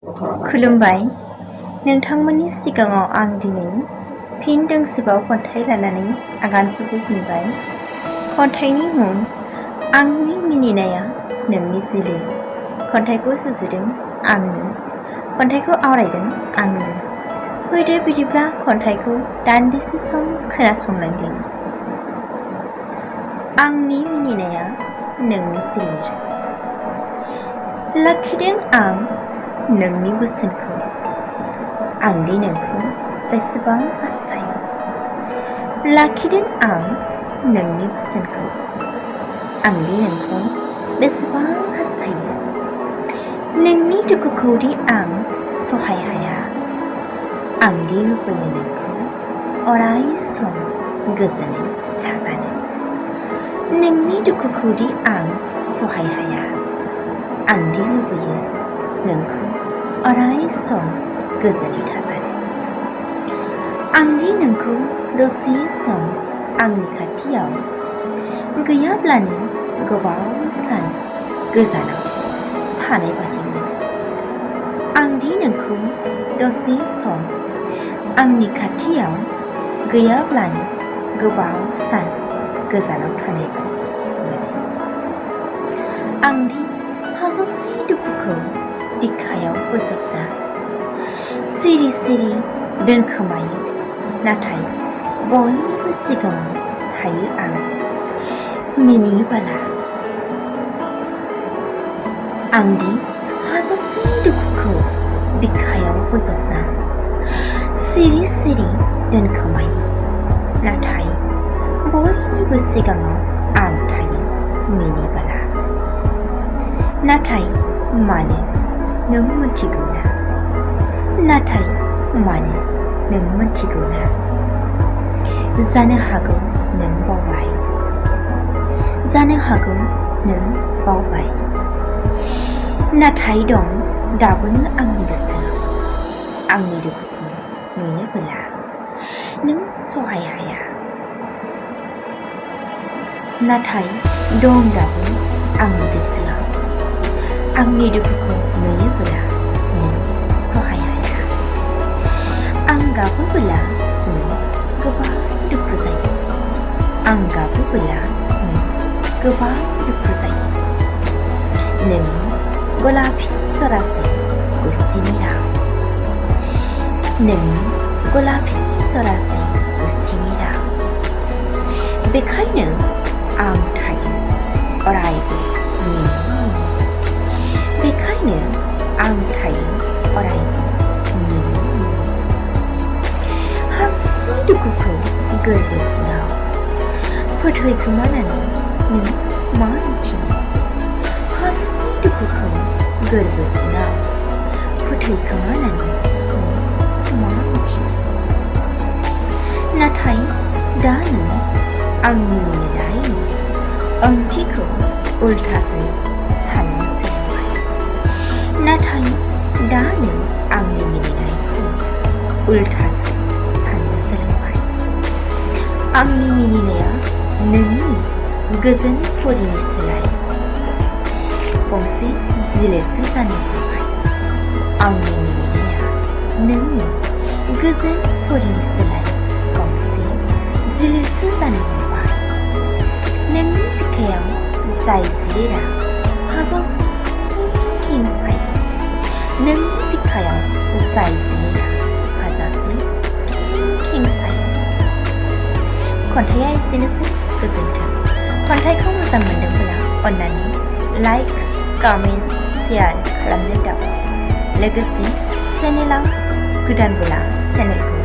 खुलुमबाय नोंथांमोननि सिगाङाव आं दिनै फिन दोंसेबाव खन्थाइ लानानै आगान सुरफैफिनबाय। खन्थाइनि मुं आंनि मिनिनाया नोंनि जिले। खन्थाइखौ सुजुदों आंनो, खन्थाइखौ आवरायदों आंनो। फैदो बिदिब्ला खन्थाइखौ दान्दिसे सम खोनासंलांदों। आंनि मिनिनाया नोंनि जिले। लाखिदों आं नोंनि बोसोनखौ, आंदि नोंखौ बेसेबां हास्थायो। लाखिदों आं नोंनि बोसोनखौ, आंदि नोंखौ बेसेबां हास्थायो। नोंनि दुखुखौदि आं सहाय हाया, आंदि लुबैयो नोंखौ अराय सम गोजोनै थाजानो। नोंनि दुखुखौदि आं सहाय हाया, आंदि लुबैयो नोंखौ अराय सम गोजोनै थाजानो। आंदि नोंखौ दसे सम आंनि खाथियाव, गैयाब्लानो गोबाव सान गोजानाव थानाय बादि मोनो। आंदि नोंखौ दसे सम आंनि खाथियाव, गैयाब्लानो गोबाव सान गोजानाव थानाय बादि मोनो। आंदि हाजासे दुखुखौ बिखायाव बोजबना सिरि सिरि दोनखोमायो, नाथाय बयनिबो सिगाङाव थायो आं मिनिबोला। आंदि हाजासे दुखुखौ बिखायाव बोजबना सिरि सिरि दोनखोमायो, नाथाय बयनिबो सिगाङाव आं थायो मिनिबोला। नाथाय मानो नों मिथिगौ ना? नाथाय मानो नों मिथिगौ ना? जानो हागौ नों बावबाय, जानो हागौ नों बावबाय। नाथाय दं दाबोनो आंनि गोसोआव, आंनि दुखुखौ नुयोबोला नों सहाय हाया। नाथाय दं दाबो आंनि गोसोआव, आंनि दुखुखौ नुयोबोला नों सहाय हाया। आं गाबोबोला नों गोबां दुखु जायो, आं गाबोबोला नों गोबां दुखु जायो। नोंनि गलाफि जरासे गुस्थिनि राव, नोंनि गलाफि जरासे गुस्थिनि राव। बेखायनो आं थायो अरायबो मिनि मिनि। बेखायनो आं थायो अरायबो मिनि मिनि। हाजासे दुखुखौ गोरबो सिङाव फोथैखोमानानै नों मा मिथियो? हाजासे दुखुखौ गोरबो सिङाव फोथैखोमानानै नों मा मिथियो? नाथाय दा नों आंनि मिनिनायनि ओंथिखौ उल्थासो साननो सोलोंबाय। नाथाय दा नों आंनि मिनिनायखौ उल्थासो साननो सोलोंबाय। आंनि मिनिनाया नोंनि गोजोन फरिनि सोलाय गंसे जिलेसो जानो हमबाय। आंनि मिनिनाया नोंनि गोजोन फरिनि सोलाय गंसे जिलेसो जानो हमबाय। नोंनि बिखायाव जाय जिलेरा हाजासे खें सायो, नोंनि बिखायाव जाय जिलेरा हाजासे खें सायो। खन्थाइया एसेनोसै, गोजोन्थों। खन्थाइखौ मोजां मोनदोंब्ला अन्नानै लाइक, कमेन्ट, शेयार खालामनो दाबाव। लोगोसे चेनेलाव गोदानब्ला चेनेलखौ